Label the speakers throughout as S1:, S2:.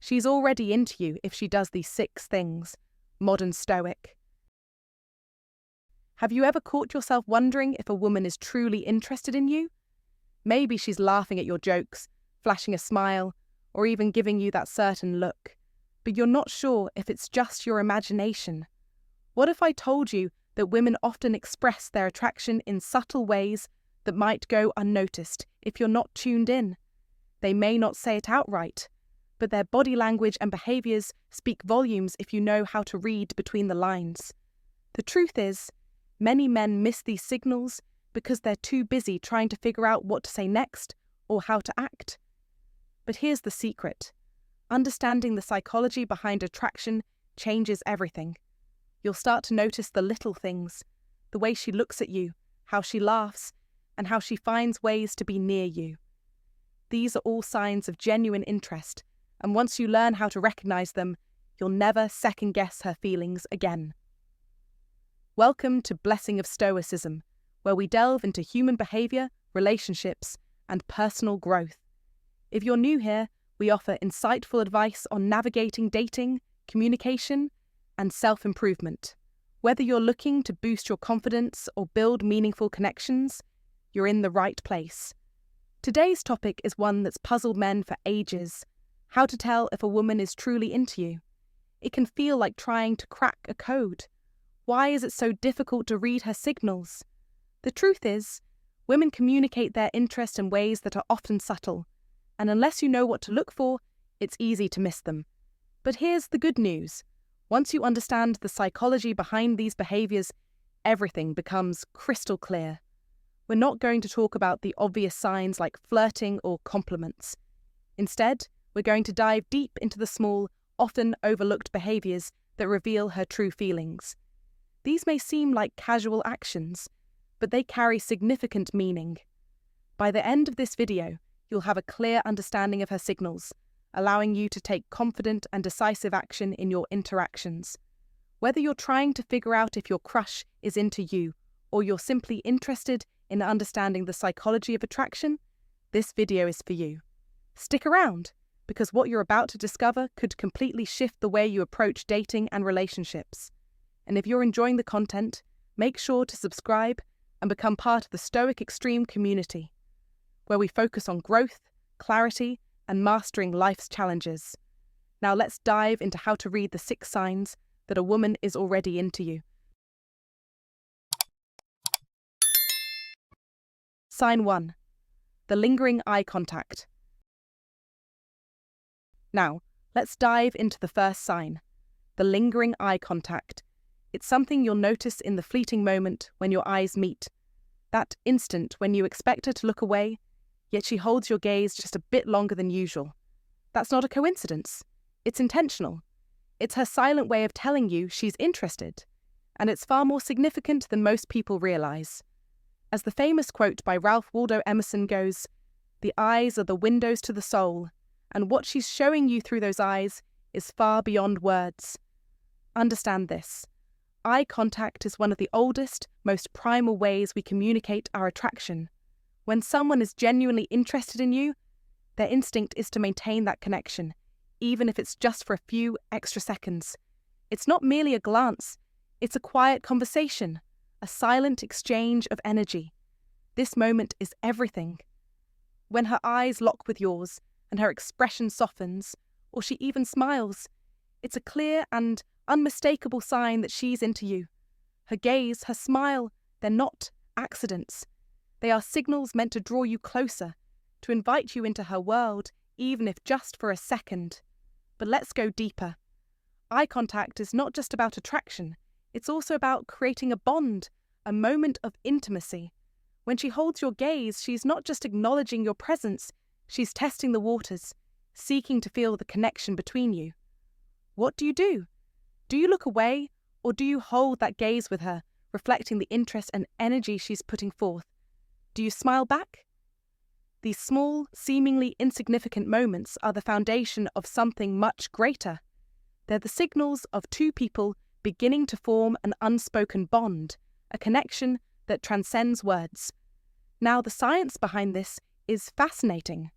S1: She's already into you if she does these 6 things. Modern Stoic. Have you ever caught yourself wondering if a woman is truly interested in you? Maybe she's laughing at your jokes, flashing a smile, or even giving you that certain look, but you're not sure if it's just your imagination. What if I told you that women often express their attraction in subtle ways that might go unnoticed if you're not tuned in? They may not say it outright, but their body language and behaviours speak volumes if you know how to read between the lines. The truth is, many men miss these signals because they're too busy trying to figure out what to say next or how to act. But here's the secret. Understanding the psychology behind attraction changes everything. You'll start to notice the little things, the way she looks at you, how she laughs, and how she finds ways to be near you. These are all signs of genuine interest, and once you learn how to recognize them, you'll never second-guess her feelings again. Welcome to Blessing of Stoicism, where we delve into human behavior, relationships, and personal growth. If you're new here, we offer insightful advice on navigating dating, communication, and self-improvement. Whether you're looking to boost your confidence or build meaningful connections, you're in the right place. Today's topic is one that's puzzled men for ages: how to tell if a woman is truly into you. It can feel like trying to crack a code. Why is it so difficult to read her signals? The truth is, women communicate their interest in ways that are often subtle, and unless you know what to look for, it's easy to miss them. But here's the good news. Once you understand the psychology behind these behaviours, everything becomes crystal clear. We're not going to talk about the obvious signs like flirting or compliments. Instead, we're going to dive deep into the small, often overlooked behaviours that reveal her true feelings. These may seem like casual actions, but they carry significant meaning. By the end of this video, you'll have a clear understanding of her signals, allowing you to take confident and decisive action in your interactions. Whether you're trying to figure out if your crush is into you, or you're simply interested in understanding the psychology of attraction, this video is for you. Stick around, because what you're about to discover could completely shift the way you approach dating and relationships. And if you're enjoying the content, make sure to subscribe and become part of the Stoic Extreme community, where we focus on growth, clarity, and mastering life's challenges. Now let's dive into how to read the 6 signs that a woman is already into you. Sign 1. The lingering eye contact. Now, let's dive into the first sign, the lingering eye contact. It's something you'll notice in the fleeting moment when your eyes meet. That instant when you expect her to look away, yet she holds your gaze just a bit longer than usual. That's not a coincidence. It's intentional. It's her silent way of telling you she's interested, and it's far more significant than most people realize. As the famous quote by Ralph Waldo Emerson goes, "The eyes are the windows to the soul, and what she's showing you through those eyes is far beyond words." Understand this. Eye contact is one of the oldest, most primal ways we communicate our attraction. When someone is genuinely interested in you, their instinct is to maintain that connection, even if it's just for a few extra seconds. It's not merely a glance, it's a quiet conversation, a silent exchange of energy. This moment is everything. When her eyes lock with yours and her expression softens, or she even smiles, it's a clear and unmistakable sign that she's into you. Her gaze, her smile, they're not accidents. They are signals meant to draw you closer, to invite you into her world, even if just for a second. But let's go deeper. Eye contact is not just about attraction, it's also about creating a bond, a moment of intimacy. When she holds your gaze, she's not just acknowledging your presence, she's testing the waters, seeking to feel the connection between you. What do? Do you look away, or do you hold that gaze with her, reflecting the interest and energy she's putting forth? Do you smile back? These small, seemingly insignificant moments are the foundation of something much greater. They're the signals of 2 people beginning to form an unspoken bond, a connection that transcends words. Now, the science behind this is fascinating.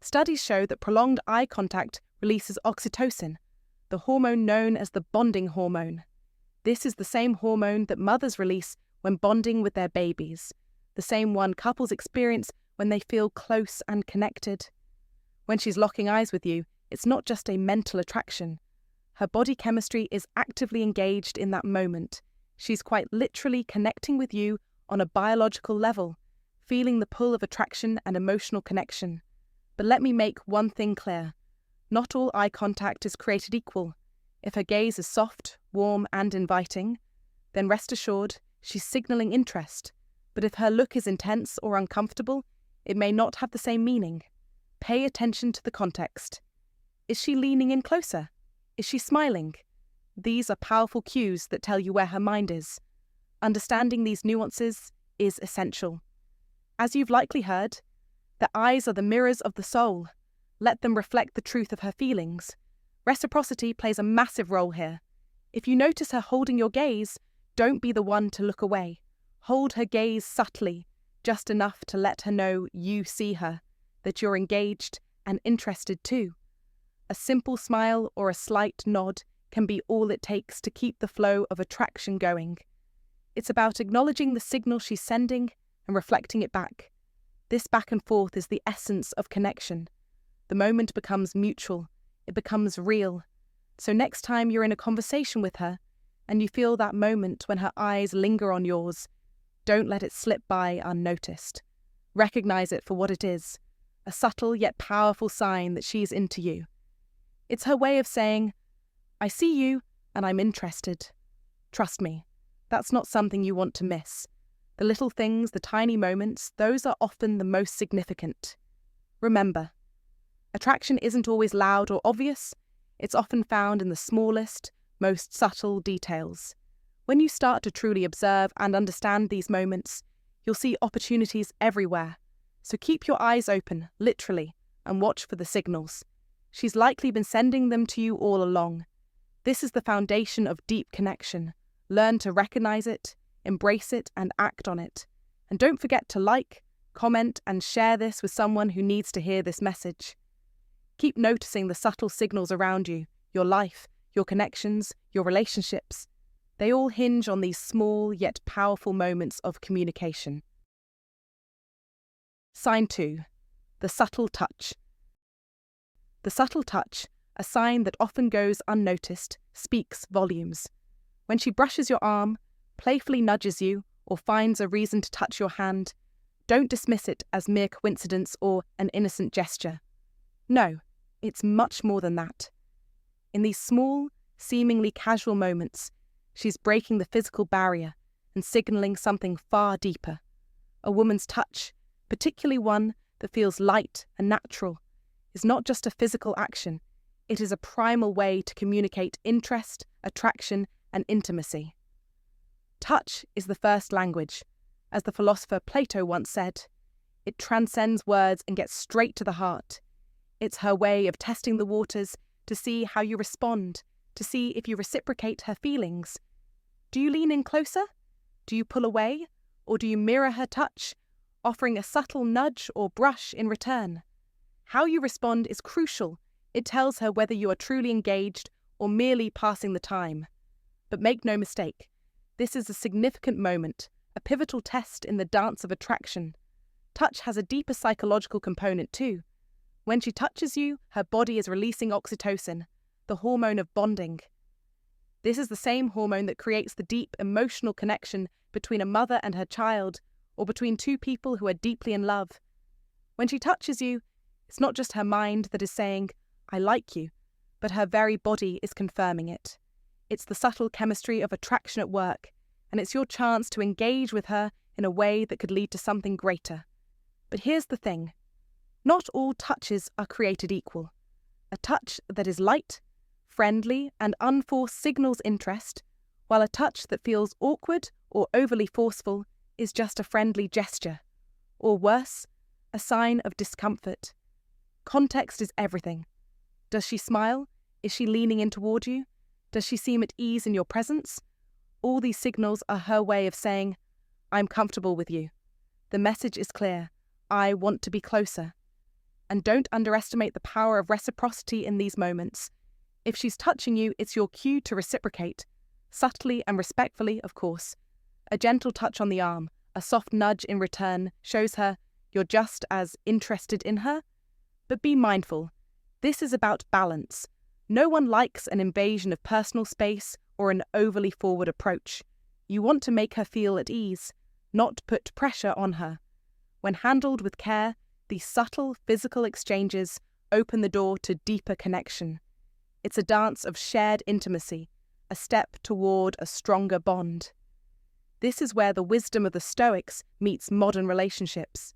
S1: Studies show that prolonged eye contact releases oxytocin, the hormone known as the bonding hormone. This is the same hormone that mothers release when bonding with their babies, the same one couples experience when they feel close and connected. When she's locking eyes with you, it's not just a mental attraction. Her body chemistry is actively engaged in that moment. She's quite literally connecting with you on a biological level, feeling the pull of attraction and emotional connection. But let me make one thing clear. Not all eye contact is created equal. If her gaze is soft, warm, and inviting, then rest assured she's signaling interest. But if her look is intense or uncomfortable, it may not have the same meaning. Pay attention to the context. Is she leaning in closer? Is she smiling? These are powerful cues that tell you where her mind is. Understanding these nuances is essential. As you've likely heard, the eyes are the mirrors of the soul. Let them reflect the truth of her feelings. Reciprocity plays a massive role here. If you notice her holding your gaze, don't be the one to look away. Hold her gaze subtly, just enough to let her know you see her, that you're engaged and interested too. A simple smile or a slight nod can be all it takes to keep the flow of attraction going. It's about acknowledging the signal she's sending and reflecting it back. This back and forth is the essence of connection. The moment becomes mutual. It becomes real. So next time you're in a conversation with her and you feel that moment when her eyes linger on yours, don't let it slip by unnoticed. Recognize it for what it is, a subtle yet powerful sign that she's into you. It's her way of saying, I see you and I'm interested. Trust me, that's not something you want to miss. The little things, the tiny moments, those are often the most significant. Remember, attraction isn't always loud or obvious. It's often found in the smallest, most subtle details. When you start to truly observe and understand these moments, you'll see opportunities everywhere. So keep your eyes open, literally, and watch for the signals. She's likely been sending them to you all along. This is the foundation of deep connection. Learn to recognize it, embrace it, and act on it. And don't forget to like, comment, and share this with someone who needs to hear this message. Keep noticing the subtle signals around you, your life, your connections, your relationships. They all hinge on these small yet powerful moments of communication. Sign 2. The subtle touch. The subtle touch, a sign that often goes unnoticed, speaks volumes. When she brushes your arm, playfully nudges you, or finds a reason to touch your hand, don't dismiss it as mere coincidence or an innocent gesture. No, it's much more than that. In these small, seemingly casual moments, she's breaking the physical barrier and signaling something far deeper. A woman's touch, particularly one that feels light and natural, is not just a physical action. It is a primal way to communicate interest, attraction, and intimacy. Touch is the first language. As the philosopher Plato once said, it transcends words and gets straight to the heart. It's her way of testing the waters to see how you respond, to see if you reciprocate her feelings. Do you lean in closer? Do you pull away? Or do you mirror her touch, offering a subtle nudge or brush in return? How you respond is crucial. It tells her whether you are truly engaged or merely passing the time. But make no mistake, this is a significant moment, a pivotal test in the dance of attraction. Touch has a deeper psychological component too. When she touches you, her body is releasing oxytocin, the hormone of bonding. This is the same hormone that creates the deep emotional connection between a mother and her child, or between two people who are deeply in love. When she touches you, it's not just her mind that is saying, I like you, but her very body is confirming it. It's the subtle chemistry of attraction at work, and it's your chance to engage with her in a way that could lead to something greater. But here's the thing. Not all touches are created equal. A touch that is light, friendly, and unforced signals interest, while a touch that feels awkward or overly forceful is just a friendly gesture. Or worse, a sign of discomfort. Context is everything. Does she smile? Is she leaning in toward you? Does she seem at ease in your presence? All these signals are her way of saying, I'm comfortable with you. The message is clear. I want to be closer. And don't underestimate the power of reciprocity in these moments. If she's touching you, it's your cue to reciprocate. Subtly and respectfully, of course. A gentle touch on the arm, a soft nudge in return shows her you're just as interested in her. But be mindful. This is about balance. No one likes an invasion of personal space or an overly forward approach. You want to make her feel at ease, not put pressure on her. When handled with care, these subtle physical exchanges open the door to deeper connection. It's a dance of shared intimacy, a step toward a stronger bond. This is where the wisdom of the Stoics meets modern relationships.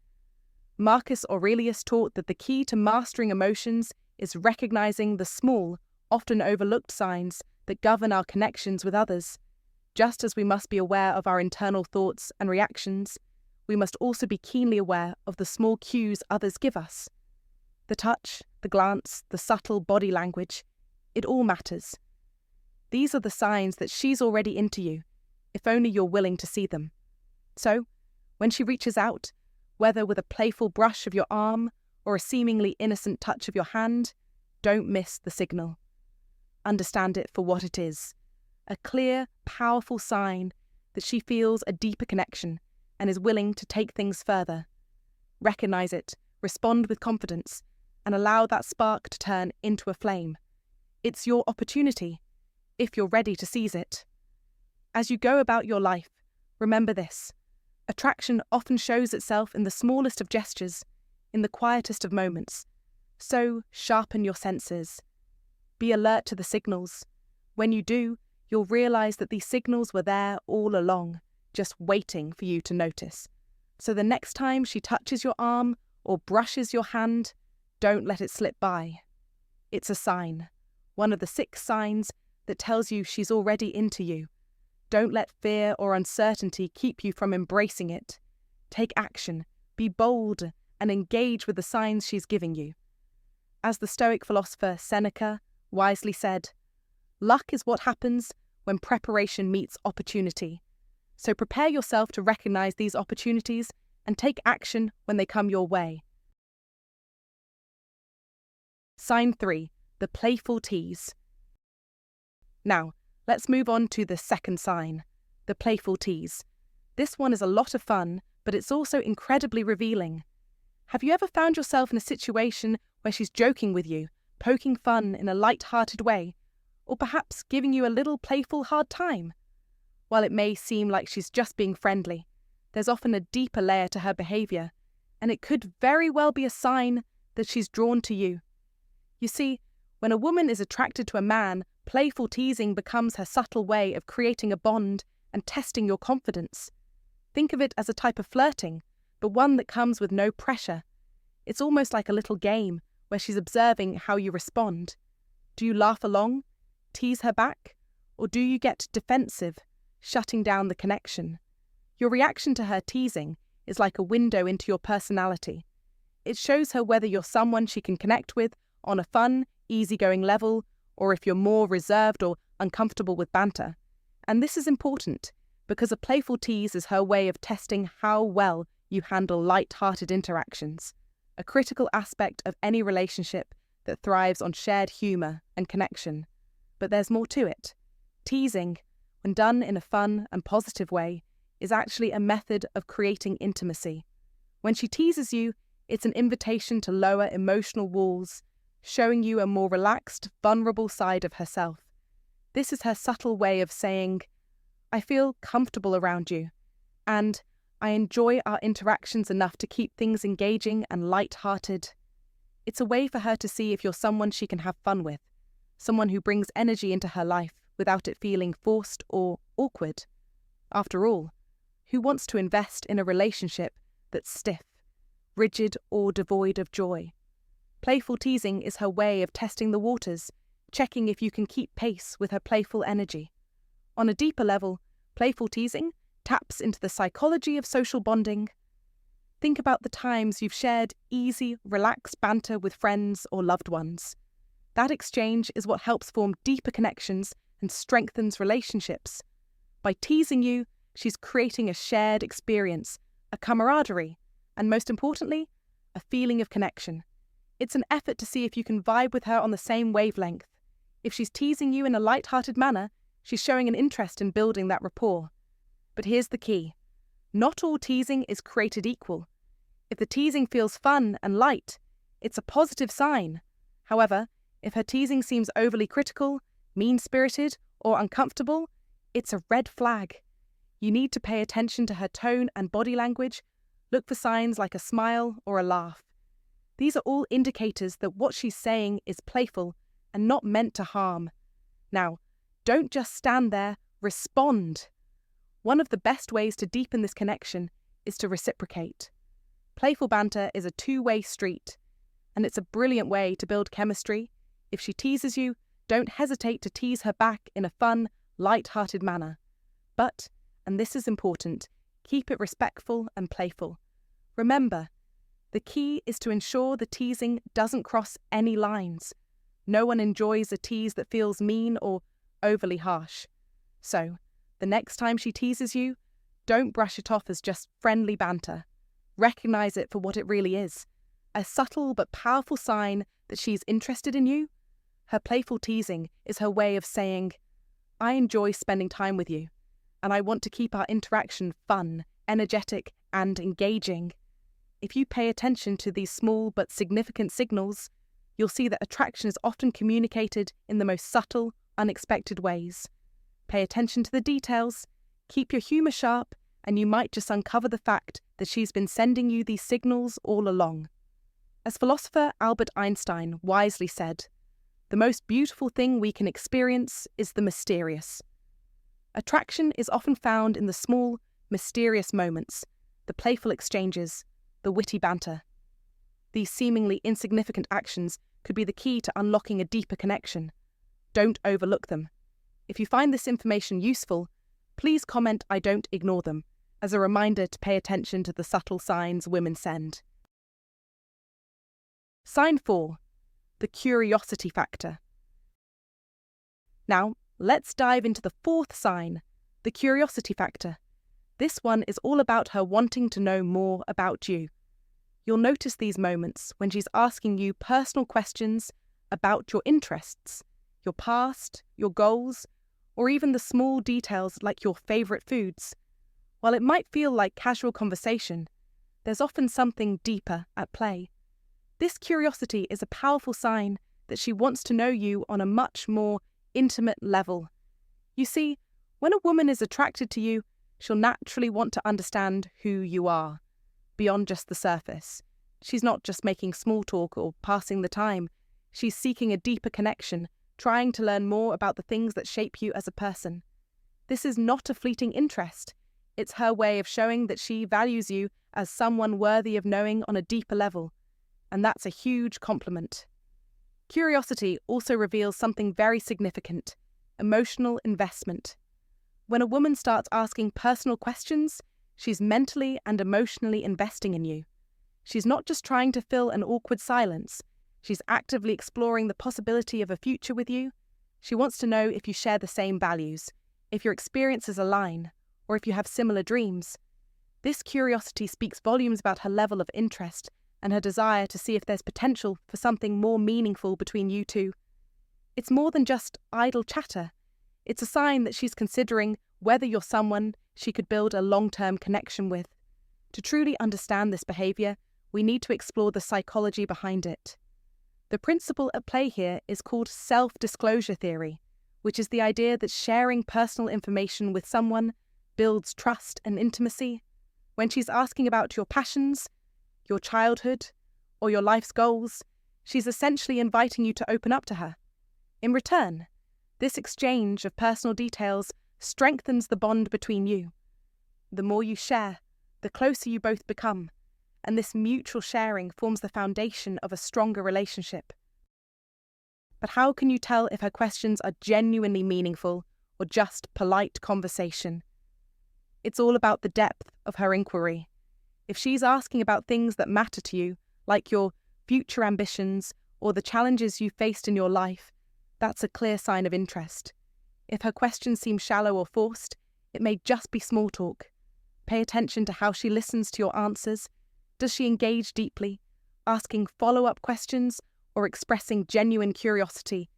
S1: Marcus Aurelius taught that the key to mastering emotions is recognizing the small, often overlooked signs that govern our connections with others. Just as we must be aware of our internal thoughts and reactions, we must also be keenly aware of the small cues others give us. The touch, the glance, the subtle body language, it all matters. These are the signs that she's already into you, if only you're willing to see them. So, when she reaches out, whether with a playful brush of your arm or a seemingly innocent touch of your hand, don't miss the signal. Understand it for what it is, a clear, powerful sign that she feels a deeper connection and is willing to take things further. Recognize it, respond with confidence, and allow that spark to turn into a flame. It's your opportunity, if you're ready to seize it. As you go about your life, remember this. Attraction often shows itself in the smallest of gestures, in the quietest of moments. So sharpen your senses. Be alert to the signals. When you do, you'll realize that these signals were there all along, just waiting for you to notice. So the next time she touches your arm or brushes your hand, don't let it slip by. It's a sign, one of the 6 signs that tells you she's already into you. Don't let fear or uncertainty keep you from embracing it. Take action, be bold, and engage with the signs she's giving you. As the Stoic philosopher Seneca wisely said, "Luck is what happens when preparation meets opportunity." So prepare yourself to recognize these opportunities and take action when they come your way. Sign 3, the playful tease. Now, let's move on to the second sign, the playful tease. This one is a lot of fun, but it's also incredibly revealing. Have you ever found yourself in a situation where she's joking with you, poking fun in a light-hearted way, or perhaps giving you a little playful hard time? While it may seem like she's just being friendly, there's often a deeper layer to her behaviour, and it could very well be a sign that she's drawn to you. You see, when a woman is attracted to a man, playful teasing becomes her subtle way of creating a bond and testing your confidence. Think of it as a type of flirting, but one that comes with no pressure. It's almost like a little game where she's observing how you respond. Do you laugh along, tease her back, or do you get defensive, shutting down the connection? Your reaction to her teasing is like a window into your personality. It shows her whether you're someone she can connect with on a fun, easygoing level, or if you're more reserved or uncomfortable with banter. And this is important, because a playful tease is her way of testing how well you handle light-hearted interactions, a critical aspect of any relationship that thrives on shared humour and connection. But there's more to it. Teasing, when done in a fun and positive way, is actually a method of creating intimacy. When she teases you, it's an invitation to lower emotional walls, showing you a more relaxed, vulnerable side of herself. This is her subtle way of saying, "I feel comfortable around you," and "I enjoy our interactions enough to keep things engaging and light-hearted." It's a way for her to see if you're someone she can have fun with, someone who brings energy into her life without it feeling forced or awkward. After all, who wants to invest in a relationship that's stiff, rigid, or devoid of joy? Playful teasing is her way of testing the waters, checking if you can keep pace with her playful energy. On a deeper level, playful teasing taps into the psychology of social bonding. Think about the times you've shared easy, relaxed banter with friends or loved ones. That exchange is what helps form deeper connections and strengthens relationships. By teasing you, she's creating a shared experience, a camaraderie, and most importantly, a feeling of connection. It's an effort to see if you can vibe with her on the same wavelength. If she's teasing you in a light-hearted manner, she's showing an interest in building that rapport. But here's the key. Not all teasing is created equal. If the teasing feels fun and light, it's a positive sign. However, if her teasing seems overly critical, mean-spirited, or uncomfortable, it's a red flag. You need to pay attention to her tone and body language. Look for signs like a smile or a laugh. These are all indicators that what she's saying is playful and not meant to harm. Now, don't just stand there, respond. One of the best ways to deepen this connection is to reciprocate. Playful banter is a two-way street, and it's a brilliant way to build chemistry. If she teases you, don't hesitate to tease her back in a fun, light-hearted manner. But, and this is important, keep it respectful and playful. Remember, the key is to ensure the teasing doesn't cross any lines. No one enjoys a tease that feels mean or overly harsh. So, the next time she teases you, don't brush it off as just friendly banter. Recognize it for what it really is, a subtle but powerful sign that she's interested in you. Her playful teasing is her way of saying, I enjoy spending time with you, and I want to keep our interaction fun, energetic, and engaging. If you pay attention to these small but significant signals, you'll see that attraction is often communicated in the most subtle, unexpected ways. Pay attention to the details, keep your humour sharp, and you might just uncover the fact that she's been sending you these signals all along. As philosopher Albert Einstein wisely said, the most beautiful thing we can experience is the mysterious. Attraction is often found in the small, mysterious moments, the playful exchanges, the witty banter. These seemingly insignificant actions could be the key to unlocking a deeper connection. Don't overlook them. If you find this information useful, please comment I don't ignore them, as a reminder to pay attention to the subtle signs women send. Sign 4. The curiosity factor. Now, let's dive into the fourth sign, the curiosity factor. This one is all about her wanting to know more about you. You'll notice these moments when she's asking you personal questions about your interests, your past, your goals, or even the small details like your favourite foods. While it might feel like casual conversation, there's often something deeper at play. This curiosity is a powerful sign that she wants to know you on a much more intimate level. You see, when a woman is attracted to you, she'll naturally want to understand who you are, beyond just the surface. She's not just making small talk or passing the time. She's seeking a deeper connection, trying to learn more about the things that shape you as a person. This is not a fleeting interest. It's her way of showing that she values you as someone worthy of knowing on a deeper level. And that's a huge compliment. Curiosity also reveals something very significant: emotional investment. When a woman starts asking personal questions, she's mentally and emotionally investing in you. She's not just trying to fill an awkward silence. She's actively exploring the possibility of a future with you. She wants to know if you share the same values, if your experiences align, or if you have similar dreams. This curiosity speaks volumes about her level of interest and her desire to see if there's potential for something more meaningful between you two. It's more than just idle chatter. It's a sign that she's considering whether you're someone she could build a long-term connection with. To truly understand this behaviour, we need to explore the psychology behind it. The principle at play here is called self-disclosure theory, which is the idea that sharing personal information with someone builds trust and intimacy. When she's asking about your passions, your childhood, or your life's goals, she's essentially inviting you to open up to her. In return, this exchange of personal details strengthens the bond between you. The more you share, the closer you both become, and this mutual sharing forms the foundation of a stronger relationship. But how can you tell if her questions are genuinely meaningful or just polite conversation? It's all about the depth of her inquiry. If she's asking about things that matter to you, like your future ambitions or the challenges you faced in your life, that's a clear sign of interest. If her questions seem shallow or forced, it may just be small talk. Pay attention to how she listens to your answers. Does she engage deeply, asking follow-up questions, or expressing genuine curiosity.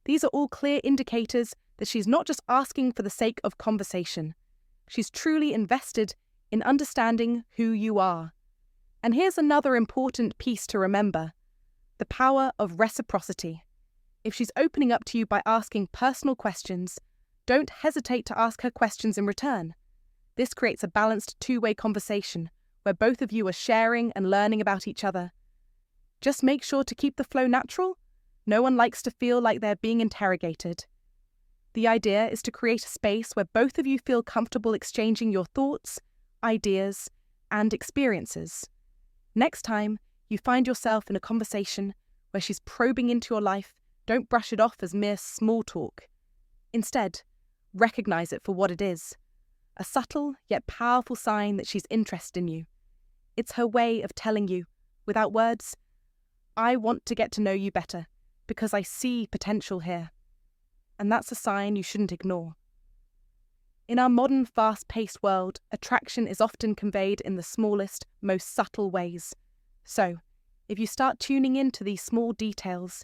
S1: These are all clear indicators that she's not just asking for the sake of conversation. She's truly invested in understanding who you are. And here's another important piece to remember: the power of reciprocity. If she's opening up to you by asking personal questions, don't hesitate to ask her questions in return. This creates a balanced two-way conversation where both of you are sharing and learning about each other. Just make sure to keep the flow natural. No one likes to feel like they're being interrogated. The idea is to create a space where both of you feel comfortable exchanging your thoughts, ideas, and experiences. Next time you find yourself in a conversation where she's probing into your life, don't brush it off as mere small talk. Instead, recognize it for what it is: a subtle yet powerful sign that she's interested in you. It's her way of telling you, without words, I want to get to know you better because I see potential here. And that's a sign you shouldn't ignore. In our modern, fast-paced world, attraction is often conveyed in the smallest, most subtle ways. So, if you start tuning into these small details,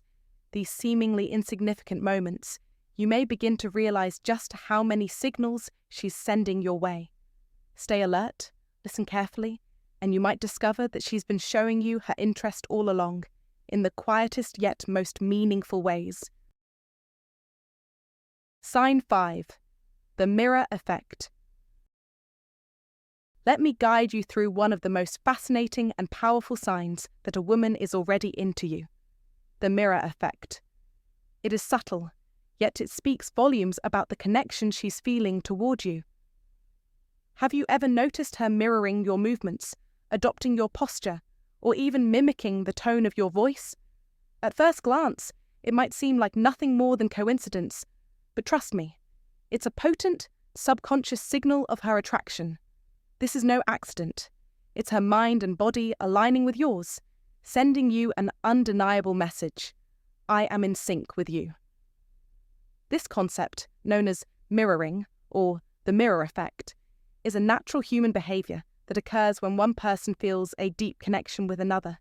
S1: these seemingly insignificant moments, you may begin to realize just how many signals she's sending your way. Stay alert, listen carefully, and you might discover that she's been showing you her interest all along, in the quietest yet most meaningful ways. Sign 5. The mirror effect. Let me guide you through one of the most fascinating and powerful signs that a woman is already into you: the mirror effect. It is subtle, yet it speaks volumes about the connection she's feeling toward you. Have you ever noticed her mirroring your movements, adopting your posture, or even mimicking the tone of your voice? At first glance, it might seem like nothing more than coincidence, but trust me, it's a potent, subconscious signal of her attraction. This is no accident. It's her mind and body aligning with yours, sending you an undeniable message: I am in sync with you. This concept, known as mirroring, or the mirror effect, is a natural human behavior that occurs when one person feels a deep connection with another.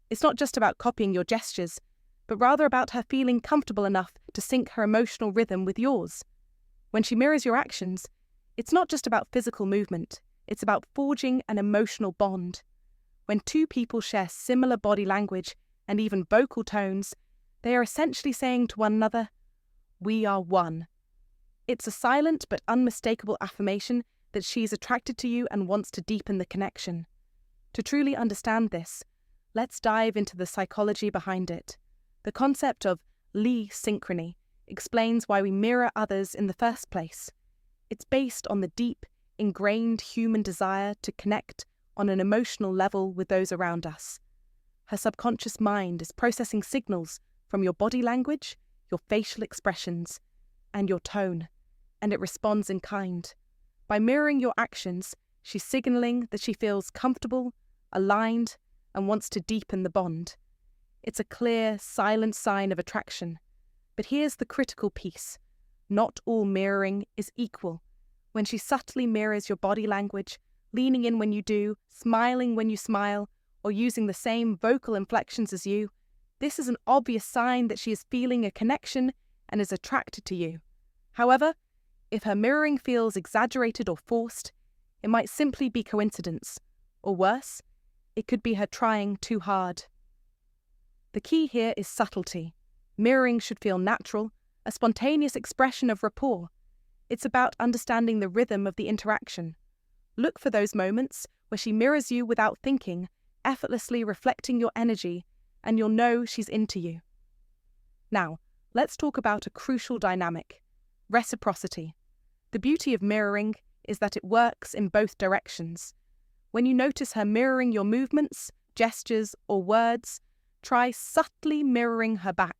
S1: It's not just about copying your gestures, but rather about her feeling comfortable enough to sync her emotional rhythm with yours. When she mirrors your actions, it's not just about physical movement, it's about forging an emotional bond. When two people share similar body language and even vocal tones, they are essentially saying to one another, we are one. It's a silent but unmistakable affirmation that she's attracted to you and wants to deepen the connection. To truly understand this, let's dive into the psychology behind it. The concept of Lee synchrony explains why we mirror others in the first place. It's based on the deep, ingrained human desire to connect on an emotional level with those around us. Her subconscious mind is processing signals from your body language, your facial expressions, and your tone, and it responds in kind. By mirroring your actions, she's signaling that she feels comfortable, aligned, and wants to deepen the bond. It's a clear, silent sign of attraction. But here's the critical piece: not all mirroring is equal. When she subtly mirrors your body language, leaning in when you do, smiling when you smile, or using the same vocal inflections as you, this is an obvious sign that she is feeling a connection and is attracted to you. However, if her mirroring feels exaggerated or forced, it might simply be coincidence. Or worse, it could be her trying too hard. The key here is subtlety. Mirroring should feel natural, a spontaneous expression of rapport. It's about understanding the rhythm of the interaction. Look for those moments where she mirrors you without thinking, effortlessly reflecting your energy, and you'll know she's into you. Now, let's talk about a crucial dynamic: reciprocity. The beauty of mirroring is that it works in both directions. When you notice her mirroring your movements, gestures, or words, try subtly mirroring her back.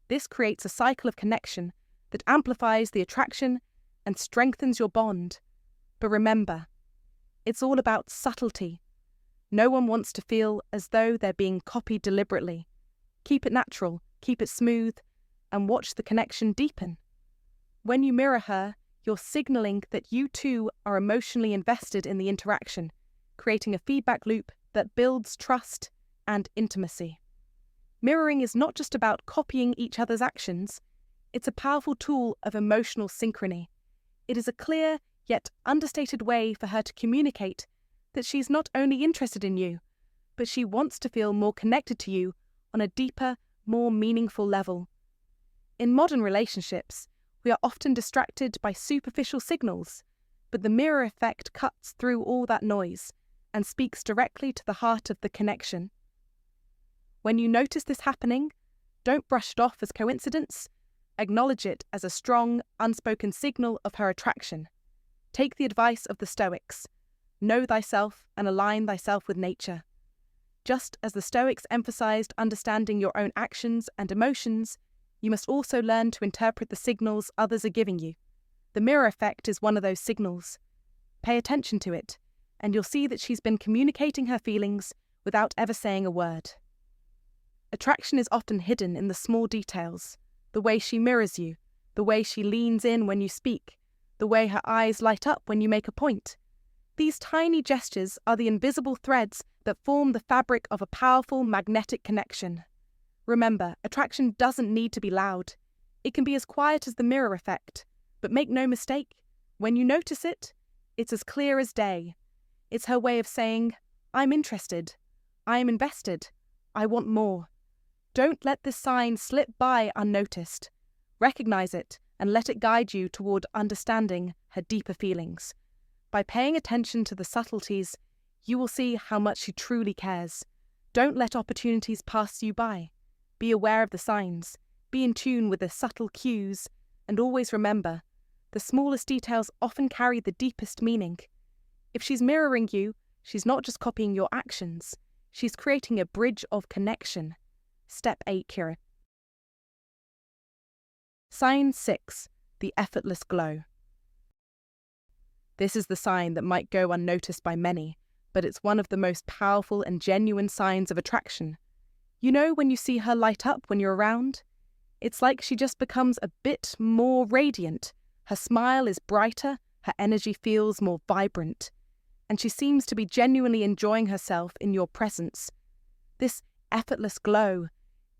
S1: This creates a cycle of connection that amplifies the attraction and strengthens your bond. But remember, it's all about subtlety. No one wants to feel as though they're being copied deliberately. Keep it natural, keep it smooth, and watch the connection deepen. When you mirror her, you're signaling that you too are emotionally invested in the interaction, creating a feedback loop that builds trust and intimacy. Mirroring is not just about copying each other's actions, it's a powerful tool of emotional synchrony. It is a clear, yet understated way for her to communicate that she's not only interested in you, but she wants to feel more connected to you on a deeper, more meaningful level. In modern relationships, we are often distracted by superficial signals, but the mirror effect cuts through all that noise and speaks directly to the heart of the connection. When you notice this happening, don't brush it off as coincidence. Acknowledge it as a strong, unspoken signal of her attraction. Take the advice of the Stoics. Know thyself and align thyself with nature. Just as the Stoics emphasized understanding your own actions and emotions, you must also learn to interpret the signals others are giving you. The mirror effect is one of those signals. Pay attention to it, and you'll see that she's been communicating her feelings without ever saying a word. Attraction is often hidden in the small details, the way she mirrors you, the way she leans in when you speak, the way her eyes light up when you make a point. These tiny gestures are the invisible threads that form the fabric of a powerful magnetic connection. Remember, attraction doesn't need to be loud. It can be as quiet as the mirror effect. But make no mistake, when you notice it, it's as clear as day. It's her way of saying, I'm interested, I am invested, I want more. Don't let this sign slip by unnoticed. Recognize it and let it guide you toward understanding her deeper feelings. By paying attention to the subtleties, you will see how much she truly cares. Don't let opportunities pass you by. Be aware of the signs, be in tune with the subtle cues, and always remember, the smallest details often carry the deepest meaning. If she's mirroring you, she's not just copying your actions, she's creating a bridge of connection. Step 8, Kira. Sign 6, the effortless glow. This is the sign that might go unnoticed by many, but it's one of the most powerful and genuine signs of attraction. You know when you see her light up when you're around? It's like she just becomes a bit more radiant. Her smile is brighter, her energy feels more vibrant, and she seems to be genuinely enjoying herself in your presence. This effortless glow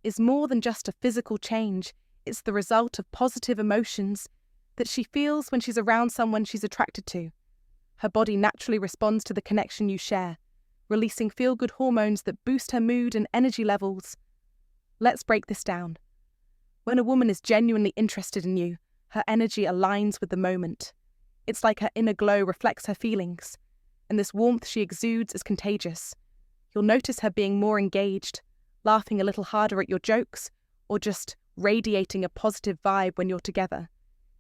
S1: is more than just a physical change, it's the result of positive emotions that she feels when she's around someone she's attracted to. Her body naturally responds to the connection you share, releasing feel-good hormones that boost her mood and energy levels. Let's break this down. When a woman is genuinely interested in you, her energy aligns with the moment. It's like her inner glow reflects her feelings, and this warmth she exudes is contagious. You'll notice her being more engaged, laughing a little harder at your jokes, or just radiating a positive vibe when you're together.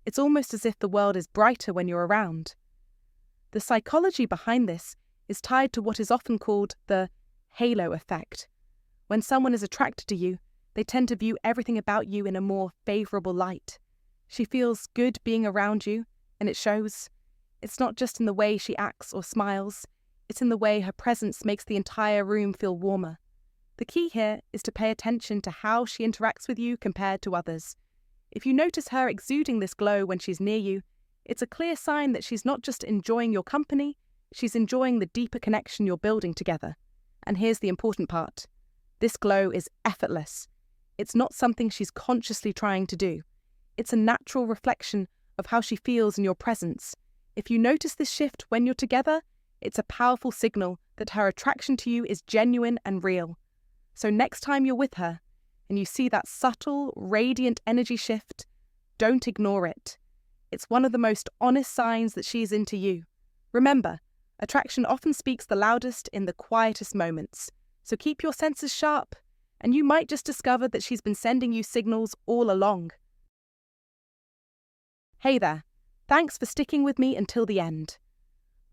S1: It's almost as if the world is brighter when you're around. The psychology behind this is tied to what is often called the halo effect. When someone is attracted to you, they tend to view everything about you in a more favourable light. She feels good being around you, and it shows. It's not just in the way she acts or smiles, it's in the way her presence makes the entire room feel warmer. The key here is to pay attention to how she interacts with you compared to others. If you notice her exuding this glow when she's near you, it's a clear sign that she's not just enjoying your company, she's enjoying the deeper connection you're building together. And here's the important part. This glow is effortless. It's not something she's consciously trying to do. It's a natural reflection of how she feels in your presence. If you notice this shift when you're together, it's a powerful signal that her attraction to you is genuine and real. So next time you're with her, and you see that subtle, radiant energy shift, don't ignore it. It's one of the most honest signs that she's into you. Remember, attraction often speaks the loudest in the quietest moments, so keep your senses sharp, and you might just discover that she's been sending you signals all along. Hey there, thanks for sticking with me until the end.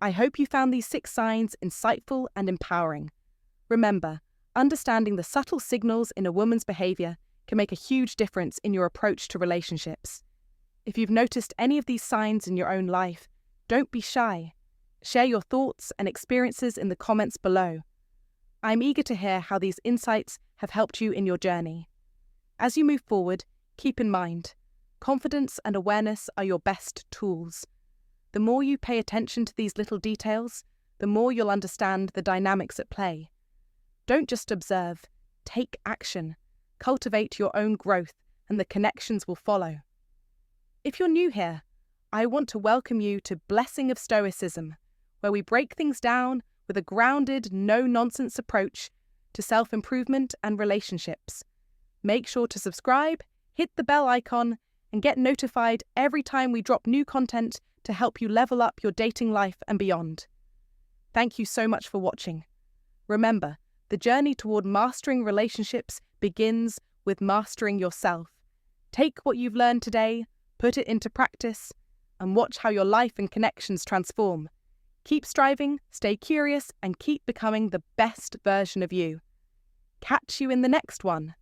S1: I hope you found these 6 signs insightful and empowering. Remember, understanding the subtle signals in a woman's behaviour can make a huge difference in your approach to relationships. If you've noticed any of these signs in your own life, don't be shy. Share your thoughts and experiences in the comments below. I'm eager to hear how these insights have helped you in your journey. As you move forward, keep in mind, confidence and awareness are your best tools. The more you pay attention to these little details, the more you'll understand the dynamics at play. Don't just observe, take action. Cultivate your own growth, and the connections will follow. If you're new here, I want to welcome you to Blessing of Stoicism, where we break things down with a grounded, no-nonsense approach to self-improvement and relationships. Make sure to subscribe, hit the bell icon, and get notified every time we drop new content to help you level up your dating life and beyond. Thank you so much for watching. Remember, the journey toward mastering relationships begins with mastering yourself. Take what you've learned today, put it into practice, and watch how your life and connections transform. Keep striving, stay curious, and keep becoming the best version of you. Catch you in the next one.